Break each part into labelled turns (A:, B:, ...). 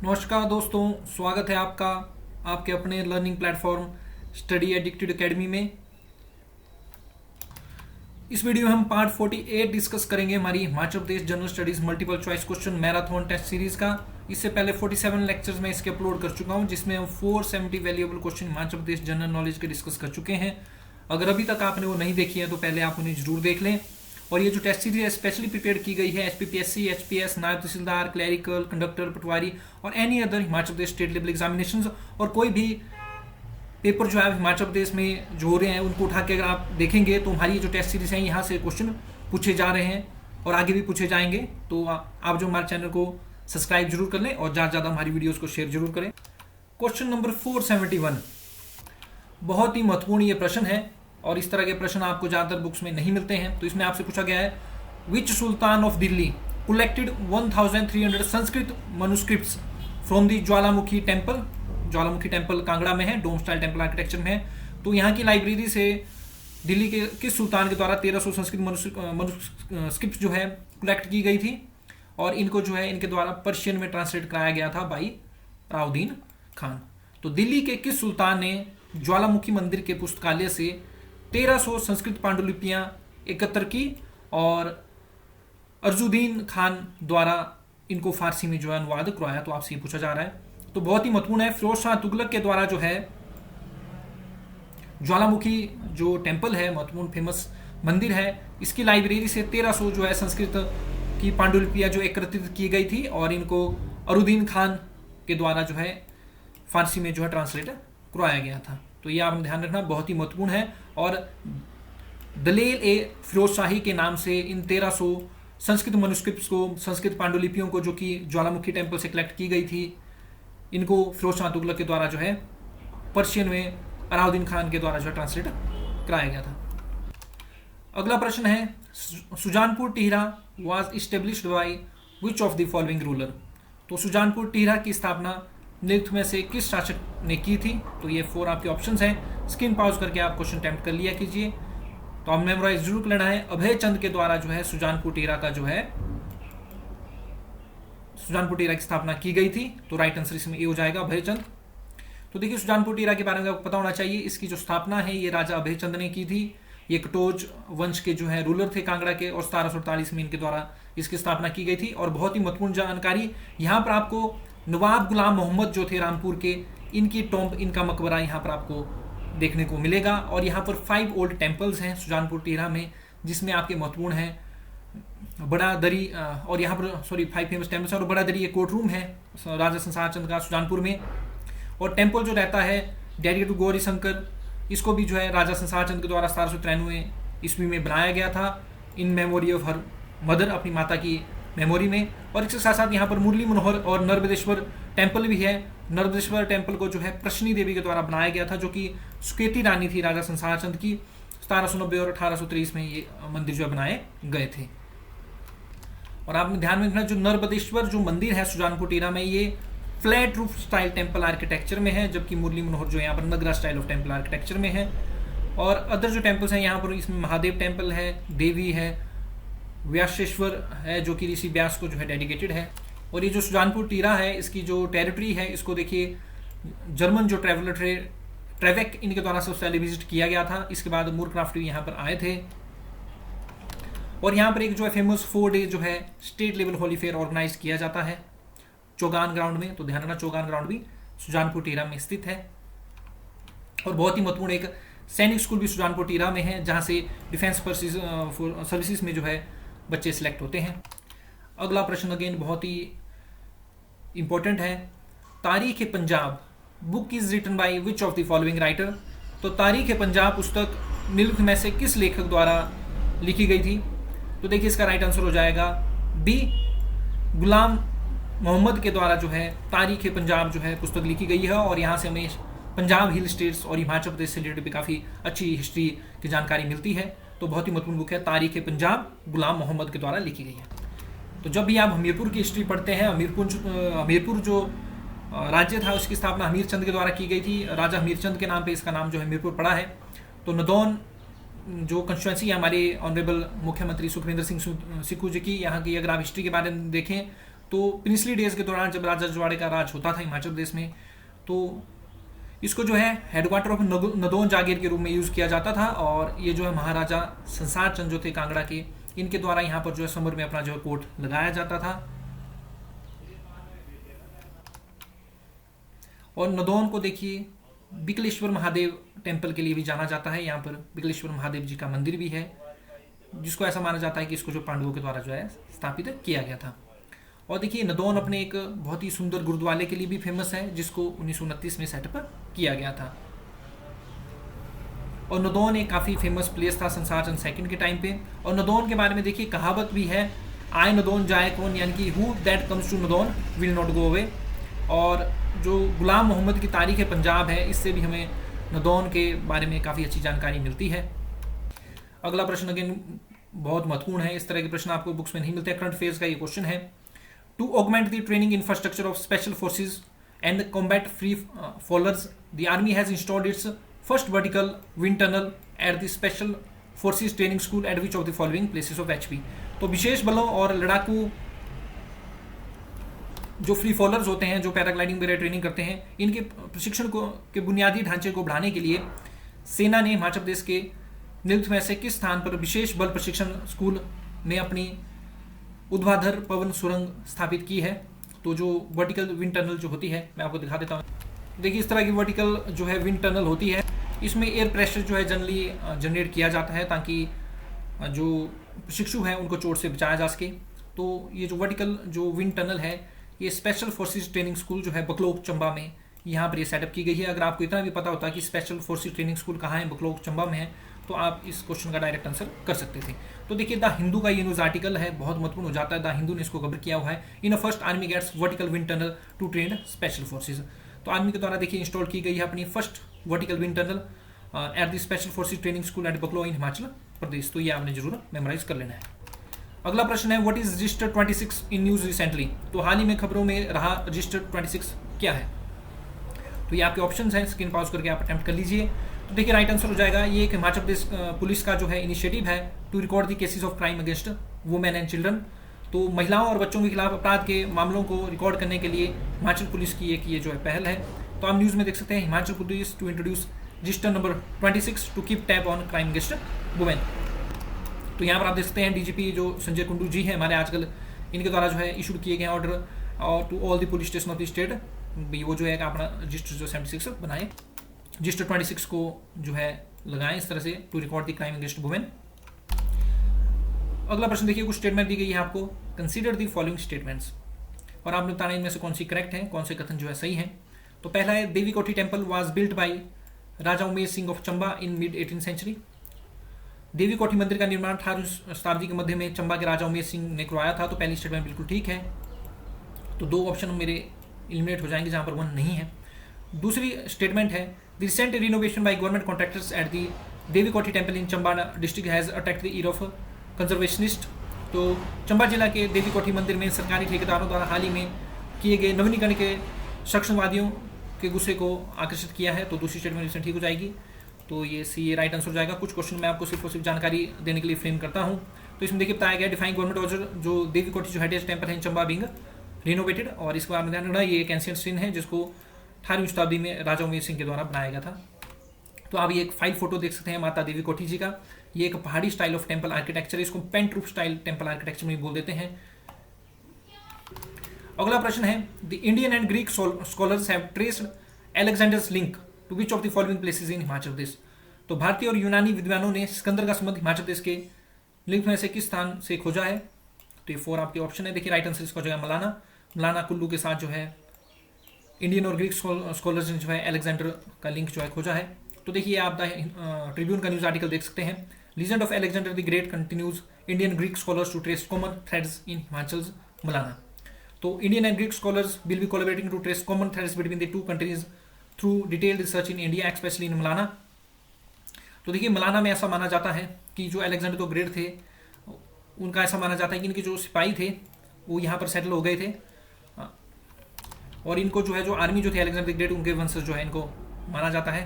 A: नमस्कार दोस्तों, स्वागत है आपका आपके अपने learning platform study addicted academy में। इस वीडियो में हम पार्ट 48 डिस्कस करेंगे हमारी Himachal Pradesh general studies multiple choice question marathon test series का। इससे पहले 47 लेक्चर्स में इसके अपलोड कर चुका हूं, जिसमें हम 470 valuable question Himachal Pradesh general knowledge के डिस्कस कर चुके हैं। अगर अभी तक आपने वो नहीं देखी है तो पहले आप उन्हें जरूर देख लें। और ये जो टेस्ट सीरीज है स्पेशली प्रिपेयर की गई है एसपीपीएससी, एचपीएस, नायब तहसीलदार, क्लैरिकल, कंडक्टर, पटवारी और any other Himachal Pradesh state level examinations. और कोई भी पेपर जो है हिमाचल प्रदेश में जो हो रहे हैं उनको उठा के अगर आप देखेंगे तो हमारी जो टेस्ट सीरीज है यहाँ से क्वेश्चन पूछे जा रहे हैं और आगे भी पूछे जाएंगे। तो आप जो हमारे चैनल को सब्सक्राइब जरूर कर लें और ज़्यादा से ज़्यादा हमारी वीडियोज़ को शेयर जरूर करें। क्वेश्चन नंबर 471 बहुत ही महत्वपूर्ण ये प्रश्न है और इस तरह के प्रश्न आपको ज़्यादातर बुक्स में नहीं मिलते हैं। तो इसमें आपसे पूछा गया है, which sultan of Delhi collected 1300 Sanskrit manuscripts from the Jwalamukhi temple. Jwalamukhi temple Kangra में है, डोम स्टाइल टेम्पल आर्किटेक्चर में है। तो यहाँ की लाइब्रेरी से दिल्ली के किस सुल्तान के द्वारा 1300 संस्कृत मनुस्क्रिप्ट जो है कलेक्ट की गई थी और इनको जो है इनके द्वारा पर्शियन में ट्रांसलेट कराया गया था बाई अलाउद्दीन खान। तो दिल्ली के किस सुल्तान ने ज्वालामुखी मंदिर के पुस्तकालय से 1300 संस्कृत पांडुलिपियां एकत्र की और अर्जुद्दीन खान द्वारा इनको फारसी में जो है अनुवाद करवाया। तो आपसे ये पूछा जा रहा है, तो बहुत ही महत्वपूर्ण है। फिरोज शाह तुगलक के द्वारा जो है ज्वालामुखी जो टेम्पल है, महत्वपूर्ण फेमस मंदिर है, इसकी लाइब्रेरी से 1300 जो है संस्कृत की पांडुलिपियां जो एकत्रित की गई थी और इनको अरुद्दीन खान के द्वारा जो है फारसी में जो है ट्रांसलेट करवाया गया था। तो ये आपने ध्यान रखना, बहुत ही महत्वपूर्ण है। और दलील ए फिरोज शाही के नाम से इन 1300 संस्कृत मनुस्क्रिप्ट्स को, संस्कृत पांडुलिपियों को जो कि ज्वालामुखी टेम्पल से कलेक्ट की गई थी, इनको फिरोज शाह तुगलक के द्वारा जो है पर्शियन में अलाउद्दीन खान के द्वारा जो है ट्रांसलेट कराया गया था। अगला प्रश्न है, Sujanpur Tihra was established bye which of the following ruler. तो सुजानपुर टिहरा की स्थापना निम्नलिखित में से किस शासक ने की थी। तो ये 4 आपके ऑप्शंस हैं, स्क्रीन पॉज करके आप क्वेश्चन अटेम्प्ट कर लिया कीजिए। तो आप मेमोराइज जरूर लेना है। अभय चंद के द्वारा जो है सुजानपुर टिहरा का जो है सुजानपुर टिहरा की स्थापना की गई थी। तो राइट आंसर इसमें ए हो जाएगा, अभय चंद। तो देखिए सुजानपुर टिहरा के बारे में आपको पता होना चाहिए, इसकी जो स्थापना है ये राजा अभय चंद ने की थी। ये कटोच वंश के जो है रूलर थे कांगड़ा के और 1748 में इनके द्वारा इसकी स्थापना की गई थी। और बहुत ही महत्वपूर्ण जानकारी यहाँ पर आपको नवाब गुलाम मोहम्मद जो थे रामपुर के, इनकी टॉम्ब, इनका मकबरा यहाँ पर आपको देखने को मिलेगा। और यहाँ पर 5 ओल्ड टेम्पल्स हैं सुजानपुर टिहरा में, जिसमें आपके महत्वपूर्ण हैं बड़ा दरी और यहाँ पर 5 फेमस टेम्पल्स हैं और बड़ा दरी ये कोर्ट रूम है राजा संसार चंद का सुजानपुर में। और टेम्पल जो रहता है डेडिकेटेड टू गौरी शंकर, इसको भी जो है राजा संसार चंद के द्वारा 1793 ईस्वी में बनाया गया था, in memory of her mother, अपनी माता की मेमोरी में। और इसके साथ साथ यहाँ पर मुरली मनोहर और नर्मदेश्वर टेम्पल भी है। नर्मदेश्वर टेम्पल को जो है प्रश्नी देवी के द्वारा बनाया गया था, जो कि सुकेती रानी थी राजा संसार चंद की। 1790 और 1823 में ये मंदिर जो बनाए गए थे। और आपने ध्यान में रखना, जो नर्मदेश्वर जो मंदिर है सुजानपुर टिहरा में, ये flat roof style temple architecture में है, जबकि मुरली मनोहर जो यहाँ पर नगरा स्टाइल ऑफ टेम्पल आर्किटेक्चर में है। और अदर जो टेम्पल्स हैं यहाँ पर, इसमें महादेव टेम्पल है, देवी है, व्यासेश्वर है जो कि ऋषि व्यास को जो है डेडिकेटेड है। और ये जो सुजानपुर टिहरा है, इसकी जो टेरिटरी है, इसको देखिए जर्मन जो ट्रैवलर थे ट्रेवेक, इनके द्वारा सबसे पहले विजिट किया गया था। इसके बाद मूरक्राफ्ट भी यहाँ पर आए थे। और यहाँ पर एक जो है फेमस 4 डे जो है state level Holi fair organise किया जाता है चौगान ग्राउंड में। तो ध्यान रखना, चौगान ग्राउंड भी सुजानपुर टिहरा में स्थित है। और बहुत ही महत्वपूर्ण एक सैनिक स्कूल भी सुजानपुर टिहरा में है, जहाँ से डिफेंस सर्विसेज में जो है बच्चे सिलेक्ट होते हैं। अगला प्रश्न अगेन बहुत ही इंपॉर्टेंट है, Tarikh Punjab book is written by which of the following writer. तो तारीख पंजाब पुस्तक निम्नलिखित में से किस लेखक द्वारा लिखी गई थी। तो देखिए इसका राइट आंसर हो जाएगा बी, गुलाम मोहम्मद के द्वारा जो है तारीख पंजाब जो है पुस्तक लिखी गई है। और यहाँ से हमें पंजाब हिल स्टेट्स और हिमाचल प्रदेश से रिलेटेड भी काफ़ी अच्छी हिस्ट्री की जानकारी मिलती है। तो बहुत ही महत्वपूर्ण बुक है तारीख पंजाब, गुलाम मोहम्मद के द्वारा लिखी गई है। तो जब भी आप हमीरपुर की हिस्ट्री पढ़ते हैं, हमीरपुर जो राज्य था उसकी स्थापना हमीर चंद के द्वारा की गई थी। राजा हमीर चंद के नाम पे इसका नाम जो है हमीरपुर पड़ा है। तो नदौन जो कंस्टिट्यूंसी है हमारे ऑनरेबल मुख्यमंत्री सुखविंदर सिंह सुक्खू जी की, यहाँ की अगर आप हिस्ट्री के बारे में देखें तो प्रिंसली डेज के दौरान जब राजा रजवाड़े का राज होता था हिमाचल प्रदेश में, तो इसको जो है हेडक्वार्टर ऑफ नदौन जागीर के रूप में यूज़ किया जाता था। और ये जो है महाराजा संसार चंद जो थे कांगड़ा के, इनके द्वारा यहाँ पर जो है समर में अपना जो है कोट लगाया जाता था। और नदौन को देखिए बिकलेश्वर महादेव टेम्पल के लिए भी जाना जाता है। यहाँ पर बिकलेश्वर महादेव जी का मंदिर भी है, जिसको ऐसा माना जाता है कि इसको जो पांडवों के द्वारा जो है स्थापित किया गया था। और देखिए नदौन अपने एक बहुत ही सुंदर गुरुद्वारे के लिए भी फेमस है, जिसको 1929 में सेटअप किया गया था। और नदौन एक काफ़ी फेमस प्लेस था संसार चंद सेकंड के टाइम पे। और नदौन के बारे में देखिए कहावत भी है, आए नदौन जाए कौन, यानी कि who that comes to Nadaun will not go away. और जो गुलाम मोहम्मद की तारीख पंजाब है, इससे भी हमें नदौन के बारे में काफ़ी अच्छी जानकारी मिलती है। अगला प्रश्न अगेन बहुत महत्वपूर्ण है, इस तरह के प्रश्न आपको बुक्स में नहीं मिलते। करंट फेज का ये क्वेश्चन है, to augment the training infrastructure of special forces and combat free followers, the army has installed its first vertical wind tunnel at the special forces training school at which of the following places of HP. तो विशेष बलों और लड़ाकू जो free followers होते हैं, जो paragliding वगैरह ट्रेनिंग करते हैं, इनके प्रशिक्षण को के बुनियादी ढांचे को बढ़ाने के लिए सेना ने हिमाचल प्रदेश के निम्न में से किस स्थान पर विशेष बल प्रशिक्षण स्कूल में अपनी ऊर्ध्वाधर पवन सुरंग स्थापित की है। तो जो वर्टिकल विंड टनल जो होती है, मैं आपको दिखा देता हूँ। देखिए इस तरह की वर्टिकल जो है विंड टनल होती है, इसमें एयर प्रेशर जो है जनरली जनरेट किया जाता है ताकि जो प्रशिक्षु हैं उनको चोट से बचाया जा सके। तो ये जो वर्टिकल जो विंड टनल है, ये स्पेशल फोर्सेज ट्रेनिंग स्कूल जो है बकलोक चंबा में यहाँ पर ये सेटअप की गई है। अगर आपको इतना भी पता होता कि स्पेशल फोर्सेज ट्रेनिंग स्कूल कहाँ है, बकलोक चंबा में है, तो आप इस क्वेश्चन का डायरेक्ट आंसर कर सकते थे। तो देखिए द हिंदू का ये न्यूज आर्टिकल है, बहुत महत्वपूर्ण हो जाता है। द हिंदू ने इसको कवर किया हुआ है, in a first army gets vertical wind tunnel to train special forces. तो आर्मी के द्वारा देखिए इंस्टॉल की गई है अपनी first vertical wind tunnel at the special forces training school at Bakloh in Himachal Pradesh. तो ये आपने जरूर मेमोराइज कर लेना है। अगला प्रश्न है, what is register 26 in news recently. तो हाल ही में खबरों में रहा रजिस्टर 26 क्या है। तो ये आपके ऑप्शन हैं, स्क्रीन पॉज करके आप अटेम्प्ट कर लीजिए। तो देखिए राइट आंसर हो जाएगा, ये एक हिमाचल प्रदेश पुलिस का जो है इनिशिएटिव है to record the cases of crime against women and children. तो महिलाओं और बच्चों के खिलाफ अपराध के मामलों को रिकॉर्ड करने के लिए हिमाचल पुलिस की एक ये जो है पहल है। तो आप न्यूज़ में देख सकते हैं, Himachal police to introduce register number 26 to keep tab on crime against women. तो यहाँ पर आप देख सकते हैं डीजीपी जो संजय कुंडू जी हैं हमारे आजकल, इनके द्वारा जो है इशूड किए गए ऑर्डर और to all the police station of the state, वो जो है अपना रजिस्टर जो 76 बनाए, रजिस्टर 26 को जो है लगाएं इस तरह से to record the crime against women. अगला प्रश्न देखिए, कुछ स्टेटमेंट दी गई है आपको, कंसीडर द फॉलोइंग स्टेटमेंट्स, और आपने बताना इनमें से कौन सी करेक्ट है, कौन से कथन जो है सही है। तो पहला है, Devi Kothi temple was built by Raja Umesh Singh of Chamba in mid 18th century. Devi Kothi मंदिर का निर्माण 18वीं शताब्दी के मध्य में चंबा के राजा उमेश सिंह ने करवाया था। तो पहली स्टेटमेंट बिल्कुल ठीक है। तो दो ऑप्शन मेरे एलिमिनेट हो जाएंगे जहां पर 1 नहीं है। दूसरी स्टेटमेंट है, the recent renovation by government contractors at the Devi Kothi temple in Chamba district has attract the ire of conservationist. तो चंबा जिला के देवी कोठी मंदिर में सरकारी ठेकेदारों द्वारा हाल ही में किए गए नवीनीकरण के संरक्षणवादियों के गुस्से को आकर्षित किया है। तो दूसरी स्टेटमेंट इसमें ठीक हो जाएगी। तो ये सी राइट आंसर हो जाएगा। कुछ क्वेश्चन मैं आपको सिर्फ और सिर्फ जानकारी देने के लिए फ्रेम करता हूँ। तो इसमें देखिए बताया गया, डिफाइन गवर्नमेंट ऑर्डर जो देवी कोठी जो हेरिटेज टेम्पल है इन चंबा बिंग रिनोवेटेड, और इसके बारे में ध्यान रखना, ये एक एंशियंट सीन है जिसको 18वीं शताब्दी में राजा उमेश सिंह के द्वारा बनाया गया था। तो आप ये एक फाइल फोटो देख सकते हैं माता देवी कोठी जी का। ये एक Pahari style of temple architecture, इसको pent roof style temple architecture में बोल देते हैं। अगला प्रश्न है, the Indian and Greek scholars have traced Alexander's link to which of the following places in Himachal Pradesh. तो भारतीय और यूनानी विद्वानों ने सिकंदर का संबंध हिमाचल प्रदेश के लिंक में से किस स्थान से खोजा है। तो ये 4 आपके ऑप्शन है। देखिए राइट आंसर इसका हो जाएगा मलाना। मलाना कुल्लू के साथ जो है इंडियन और ग्रीक स्कॉलर्स ने जो है अलेक्जेंडर का लिंक जो है खोजा है। तो देखिए आप द ट्रिब्यून का न्यूज आर्टिकल देख सकते हैं, legend of Alexander the great continues Indian Greek scholars to trace common threads in Himachal Malana. तो Indian and Greek scholars will be collaborating to trace common threads between the 2 countries through detailed research in India specially in Malana. तो देखिए मलाना में ऐसा माना जाता है कि जो अलेक्जेंडर द ग्रेट थे, उनका ऐसा माना जाता है कि इनके जो सिपाही थे वो यहाँ पर सेटल हो गए थे, और इनको जो है जो आर्मी जो थे अलेक्जेंडर द ग्रेट, उनके वंशज जो है इनको माना जाता है।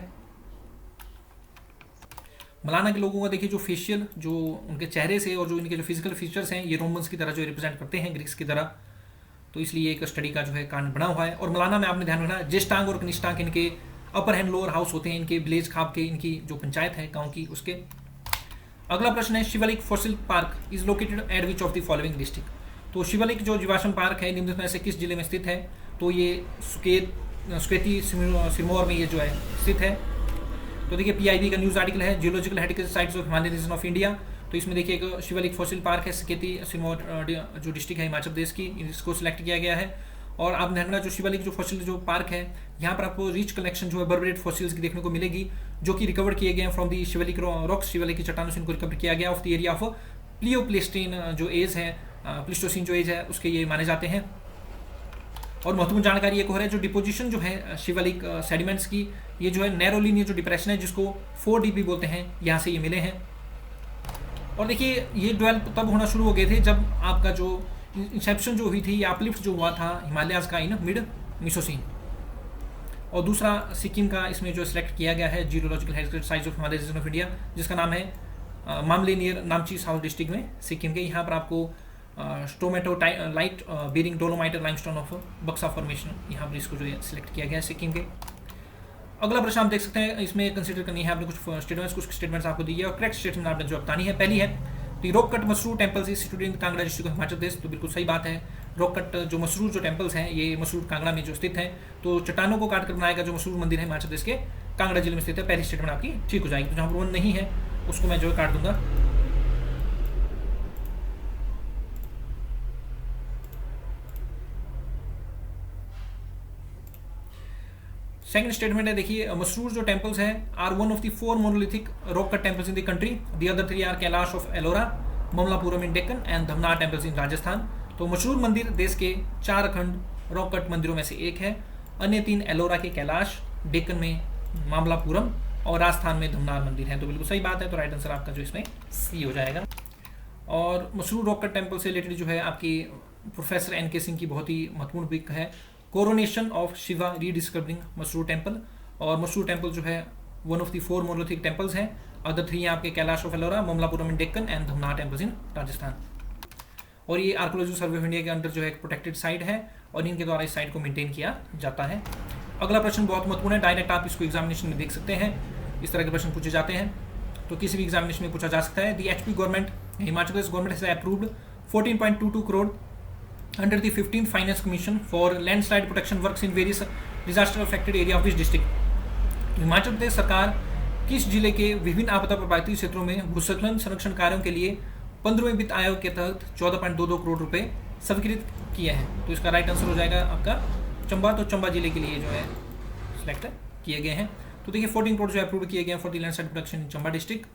A: मलाना के लोगों का देखिए जो फेशियल जो उनके चेहरे से और जो इनके जो फिजिकल फीचर्स हैं, ये रोमन्स की तरह जो रिप्रेजेंट करते हैं, ग्रीक्स की तरह। तो इसलिए एक स्टडी का जो है कांड बना हुआ है। और मौलाना में आपने ध्यान रखना, ज्येष्ठांग और कनिष्ठांग इनके अपर हैंड लोअर हाउस होते हैं, इनके विलेज खाप के, इनकी जो पंचायत है गाँव की उसके। अगला प्रश्न है, Shivalik fossil park is located at which of the following district. तो शिवालिक जो जीवाश्म पार्क है निम्नलिखित में से किस जिले में स्थित है। तो ये सुकेती सिरमौर में ये जो है स्थित है। तो देखिए पीआईबी का न्यूज़ आर्टिकल है, geological heritage sites of Himalaya region of India. तो इसमें देखिए एक शिवालिक फॉसिल पार्क है, सुकेती सिरमौर जो डिस्ट्रिक्ट है हिमाचल प्रदेश की, इसको सिलेक्ट किया गया है। और आप ध्यान रखना, जो शिवालिक जो फॉसिल जो पार्क है, यहाँ पर आपको रिच कलेक्शन जो है वर्बरेट फॉसिल्स की देखने को मिलेगी, जो कि रिकवर किए गए हैं from the Shivalik rocks, Shivalik की चट्टानों से इनको रिकवर किया गया ऑफ द एरिया ऑफ प्लियोप्लेस्टीन जो एज है, प्लिस्टोसिन जो एज है उसके ये माने जाते हैं। और महत्वपूर्ण जानकारी एक और है, जो डिपोजिशन जो है शिवालिक सेडिमेंट्स की, ये जो है नैरोलिन जो डिप्रेशन है जिसको 4DP बोलते हैं, यहाँ से ये मिले हैं। और देखिए ये डेवलप तब होना शुरू हो गए थे जब आपका जो इंसेप्शन जो हुई थी या अपलिफ्ट जो हुआ था हिमालयाज का इन मिड मिसोसीन। और दूसरा सिक्किम का इसमें जो सिलेक्ट किया गया है geological heritage sites of Himalaya region of India, जिसका नाम है मामले नियर नामची साउथ डिस्ट्रिक्ट में सिक्किम के। यहाँ पर आपको stromatolite bearing dolomite limestone of Buxa formation, यहाँ पर इसको जो है सिलेक्ट किया गया है सिक्किम के। अगला प्रश्न आप देख सकते हैं, इसमें कंसीडर करनी है आपने कुछ स्टेटमेंट्स आपको दी है और करेक्ट स्टेटमेंट आपने जो बतानी है। पहली है, तो rock cut Masroor temples is situated in Kangra district of Himachal Pradesh. तो बिल्कुल सही बात है, रॉक कट जो मसरूर जो टेम्पल्स हैं ये मसरूर कांगड़ा में जो स्थित है। तो चट्टानों को काट कर बनाया गया जो मसरूर मंदिर है हिमाचल प्रदेश के कांगड़ा जिले में स्थित है। पहली स्टेटमेंट आपकी ठीक हो जाएगी। तो जहाँ पर 1 नहीं है उसको मैं जो है काट दूंगा। सेकंड स्टेटमेंट है, देखिए मसरूर जो टेम्पल्स हैं are one of the 4 monolithic rock cut temples in the country. The other 3 are Kailash of Ellora, Mamallapuram in Deccan and Dhamnar temples in Rajasthan. तो मशहूर मंदिर देश के 4 अखंड रॉक कट मंदिरों में से एक है। अन्य 3 एलोरा के कैलाश, डेक्कन में मामलापुरम और राजस्थान में धमनार मंदिर है। तो बिल्कुल सही बात है, तो राइट आंसर आपका जो इसमें सी हो जाएगा। और मशहूर रॉक कट टेम्पल से रिलेटेड जो है आपकी प्रोफेसर NK सिंह की बहुत ही महत्वपूर्ण बुक है, coronation of Shiva rediscovering Masroor temple. और मसरूर टेम्पल जो है one of the 4 monolithic temples हैं। अदर 3 हैं आपके Kailash of Ellora, Mamallapuram in Deccan and Dhamnar temples in Rajasthan. और ये आर्कोलॉजिकल सर्वे ऑफ इंडिया के अंडर जो है एक प्रोटेक्टेड साइट है और इनके द्वारा इस साइट को मेंटेन किया जाता है। अगला प्रश्न बहुत महत्वपूर्ण है, डायरेक्ट आप इसको एग्जामिनेशन में देख सकते हैं, इस तरह के प्रश्न पूछे जाते हैं। तो किसी भी एग्जामिनेशन में पूछा जा सकता है। दी HP government, Himachal Pradesh government has approved 14.22 crore under the 15th Finance Commission for landslide protection works in various disaster affected area of which district। Himachal Pradesh सरकार किस जिले के विभिन्न आपदा प्रभावित क्षेत्रों में भूस्खलन संरक्षण कार्यों के लिए 15वें वित्त आयोग के तहत 14.22 करोड़ रुपए स्वीकृत किए हैं। तो इसका राइट आंसर हो जाएगा आपका चंबा। तो चंबा जिले के लिए जो है सिलेक्ट किए गए हैं। तो देखिए 14 करोड़ जो अप्रूव किए गए हैं for the landslide protection in Chamba district.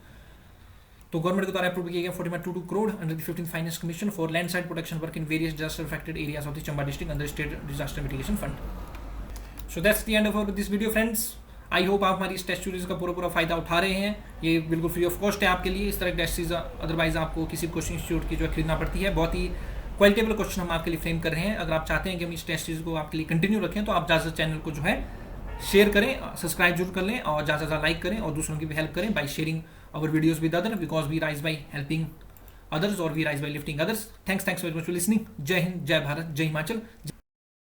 A: तो गवर्नमेंट के द्वारा अप्रूव किए गए 14.22 crore under the 15th finance commission for landslide protection work in various disaster affected areas of the Chamba district under state disaster mitigation fund. So that's the end of this video friends. I hope आप हमारी इस test series का पूरा फायदा उठा रहे हैं। ये बिल्कुल फ्री ऑफ कॉस्ट है आपके लिए। इस तरह की टेस्ट सीरीज अदरवाइज आपको किसी कोचिंग इंस्टीट्यूट की जो है खरीदना पड़ती है। बहुत ही क्वालिटेबल क्वेश्चन हम आपके लिए फ्रेम कर रहे हैं। अगर आप चाहते हैं कि हम इस टेस्ट सीरीज को आपके लिए कंटिन्यू रखें तो आप ज़्यादा से चैनल को जो है शेयर करें, सब्सक्राइब जरूर कर लें और ज़्यादा से ज़्यादा लाइक करें और दूसरों की भी हेल्प करें by sharing our videos with others, because we rise by helping others or we rise by lifting others. Thanks very much for listening. जय हिंद, जय भारत, जय हिमाचल।